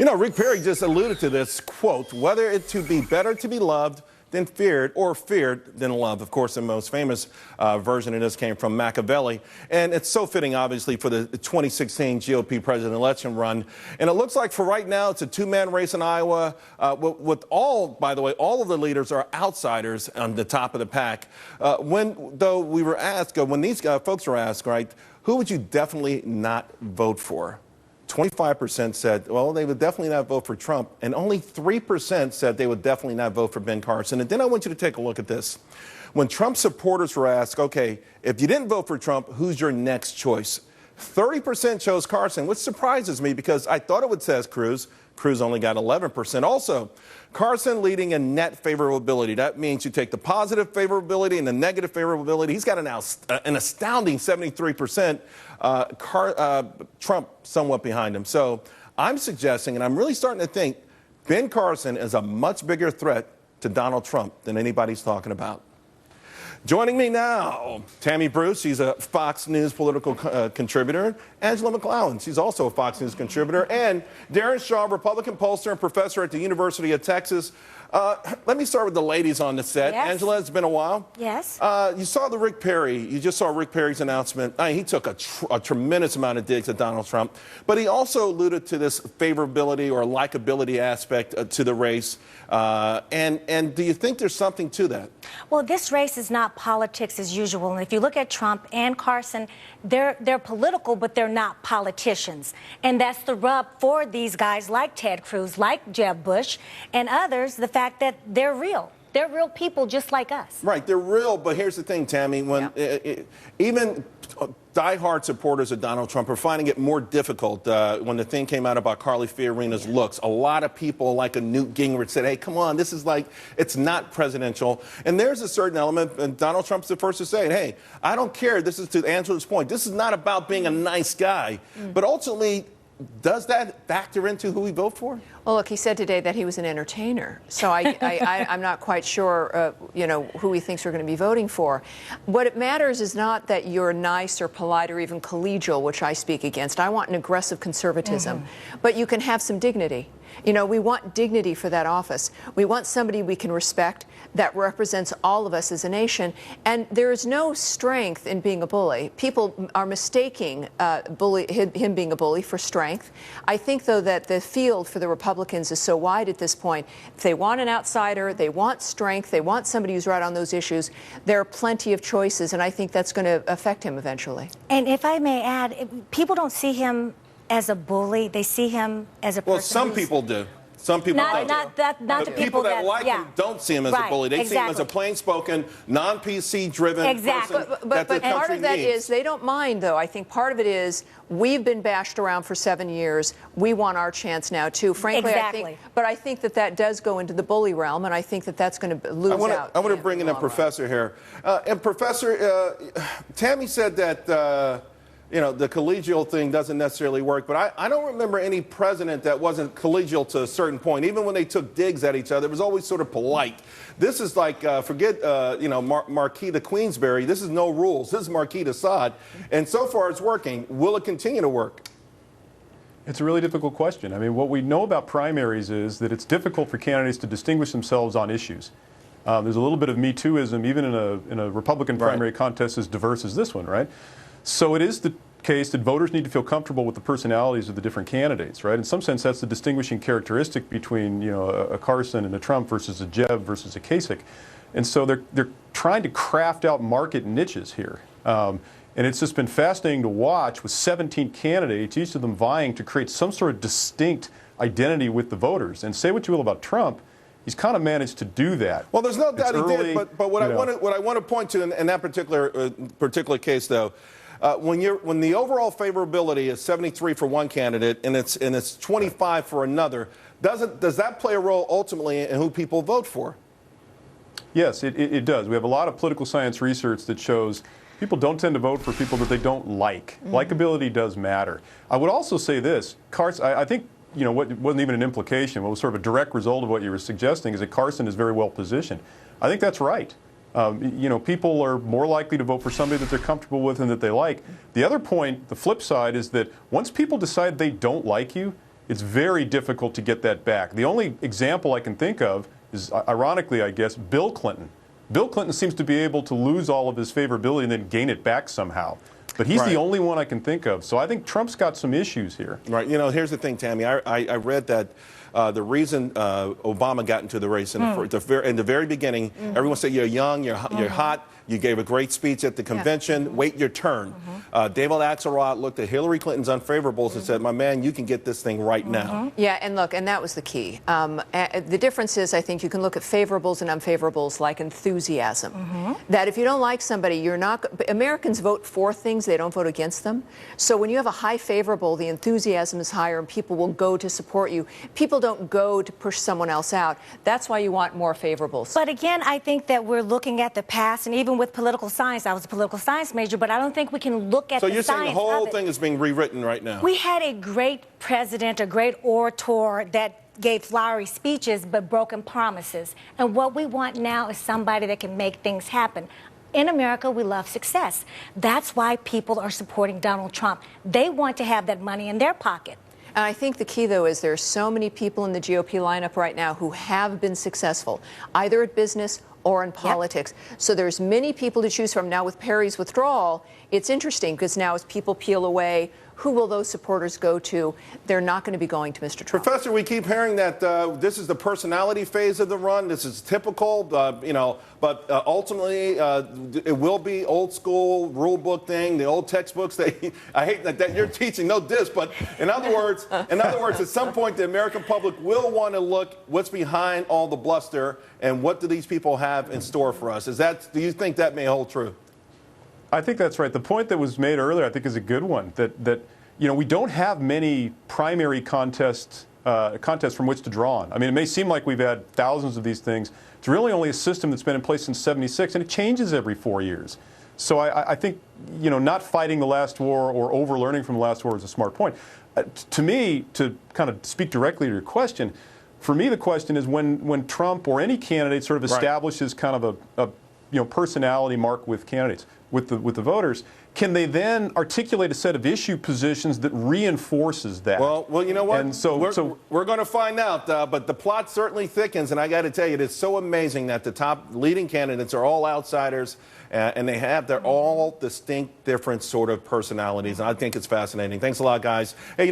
You know, Rick Perry just alluded to this, quote, whether it to be better to be loved than feared or feared than loved. Of course, the most famous version of this came from Machiavelli. And it's so fitting, obviously, for the 2016 GOP president election run. And it looks like for right now, it's a two-man race in Iowa with all, by the way, all of the leaders are outsiders on the top of the pack. When these folks were asked, right, who would you definitely not vote for? 25% said, well, they would definitely not vote for Trump, and only 3% said they would definitely not vote for Ben Carson. And then I want you to take a look at this. When Trump supporters were asked, okay, if you didn't vote for Trump, who's your next choice? 30% chose Carson, which surprises me because I thought it would say Cruz. Cruz only got 11%. Also, Carson leading in net favorability. That means you take the positive favorability and the negative favorability. He's got an astounding 73%. Trump somewhat behind him. So I'm suggesting, and I'm really starting to think, Ben Carson is a much bigger threat to Donald Trump than anybody's talking about. Joining me now, Tammy Bruce. She's a Fox News political contributor. Angela McClellan. She's also a Fox News contributor. And Darren Shaw, Republican pollster and professor at the University of Texas. Let me start with the ladies on the set. Yes. Angela, it's been a while. Yes. You saw the Rick Perry. You just saw Rick Perry's announcement. He took a tremendous amount of digs at Donald Trump. But he also alluded to this favorability or likability aspect to the race. And do you think there's something to that? Well, this race is not politics as usual. And if you look at Trump and Carson, they're political, but they're not politicians. And that's the rub for these guys like Ted Cruz, like Jeb Bush, and others, the fact that they're real. They're real people just like us. Right, they're real, but here's the thing, Tammy. Even diehard supporters of Donald Trump are finding it more difficult when the thing came out about Carly Fiorina's looks. A lot of people, like a Newt Gingrich, said, hey, come on, this is like, it's not presidential. And there's a certain element, and Donald Trump's the first to say it, hey, I don't care. This is to Angela's point. This is not about being a nice guy. But ultimately, does that factor into who we vote for? Well, look, he said today that he was an entertainer, so I'm not quite sure, who he thinks we're going to be voting for. What it matters is not that you're nice or polite or even collegial, which I speak against. I want an aggressive conservatism, but you can have some dignity. You know, we want dignity for that office. We want somebody we can respect that represents all of us as a nation. And there is no strength in being a bully. People are mistaking him being a bully for strength. I think, though, that the field for the Republicans is so wide at this point. If they want an outsider, they want strength, they want somebody who's right on those issues, there are plenty of choices, and I think that's going to affect him eventually. And if I may add, people don't see him as a bully. They see him as a person. Well, some people do. Some people don't. Not the people that like him don't see him as a bully. They see him as a plain-spoken, non-PC-driven person that the country part of that needs. is they don't mind, though. I think part of it is we've been bashed around for 7 years. We want our chance now, too. Frankly, I think that does go into the bully realm, and I think that that's going to lose out. I want to bring in a professor here. And Professor, Tammy said that the collegial thing doesn't necessarily work, but I don't remember any president that wasn't collegial to a certain point. Even when they took digs at each other, it was always sort of polite. This is like, forget, Marquis de Queensberry. This is no rules. This is Marquis de Sade. And so far it's working. Will it continue to work? It's a really difficult question. I mean, what we know about primaries is that it's difficult for candidates to distinguish themselves on issues. There's a little bit of Me Tooism, even in a Republican primary contest as diverse as this one, right? So it is the case that voters need to feel comfortable with the personalities of the different candidates, right? In some sense, that's the distinguishing characteristic between, a Carson and a Trump versus a Jeb versus a Kasich. And so they're trying to craft out market niches here. And it's just been fascinating to watch with 17 candidates, each of them vying to create some sort of distinct identity with the voters. And say what you will about Trump, he's kind of managed to do that. Well, there's no doubt he did, but what I want to point to in that particular case, though, when the overall favorability is 73 for one candidate and it's 25 for another, does that play a role ultimately in who people vote for? Yes, it does. We have a lot of political science research that shows people don't tend to vote for people that they don't like. Likability does matter. I would also say this, Carson, I think, what wasn't even an implication, what was sort of a direct result of what you were suggesting is that Carson is very well positioned. I think that's right. People are more likely to vote for somebody that they're comfortable with and that they like. The other point, the flip side, is that once people decide they don't like you, it's very difficult to get that back. The only example I can think of is, ironically, I guess, Bill Clinton. Bill Clinton seems to be able to lose all of his favorability and then gain it back somehow. But he's the only one I can think of. So I think Trump's got some issues here. Right. You know, here's the thing, Tammy. I read that the reason Obama got into the race in the very beginning, everyone said, you're young, you're hot, you gave a great speech at the convention, wait your turn. David Axelrod looked at Hillary Clinton's unfavorables and said, my man, you can get this thing right now. Yeah, and look, and that was the key. The difference is, I think you can look at favorables and unfavorables like enthusiasm. That if you don't like somebody, you're not, Americans vote for things, they don't vote against them. So when you have a high favorable, the enthusiasm is higher and people will go to support you. People don't go to push someone else out. That's why you want more favorables. But again, I think that we're looking at the past, and even with political science, I was a political science major, but I don't think we can look at the science. So you're saying the whole thing is being rewritten right now? We had a great president, a great orator that gave flowery speeches but broken promises. And what we want now is somebody that can make things happen. In America, we love success. That's why people are supporting Donald Trump. They want to have that money in their pocket. And I think the key, though, is there are so many people in the GOP lineup right now who have been successful, either at business or in politics. So there's many people to choose from. Now, with Perry's withdrawal, it's interesting because now as people peel away, who will those supporters go to? They're not going to be going to Mr. Trump. Professor, we keep hearing that this is the personality phase of the run. This is typical, but ultimately it will be old school rule book thing, the old textbooks. I hate that you're teaching, no diss, but in other words, at some point the American public will want to look what's behind all the bluster and what do these people have in store for us. Do you think that may hold true? I think that's right. The point that was made earlier, I think, is a good one. That we don't have many primary contests from which to draw on. I mean, it may seem like we've had thousands of these things. It's really only a system that's been in place since '76, and it changes every 4 years. So I think not fighting the last war or over-learning from the last war is a smart point. To me, to kind of speak directly to your question, for me the question is when Trump or any candidate sort of establishes kind of a personality mark with candidates, with the voters, can they then articulate a set of issue positions that reinforces that? Well, you know what? And we're going to find out, but the plot certainly thickens, and I got to tell you, it's so amazing that the top leading candidates are all outsiders, and they're all distinct, different sort of personalities, and I think it's fascinating. Thanks a lot, guys. Hey,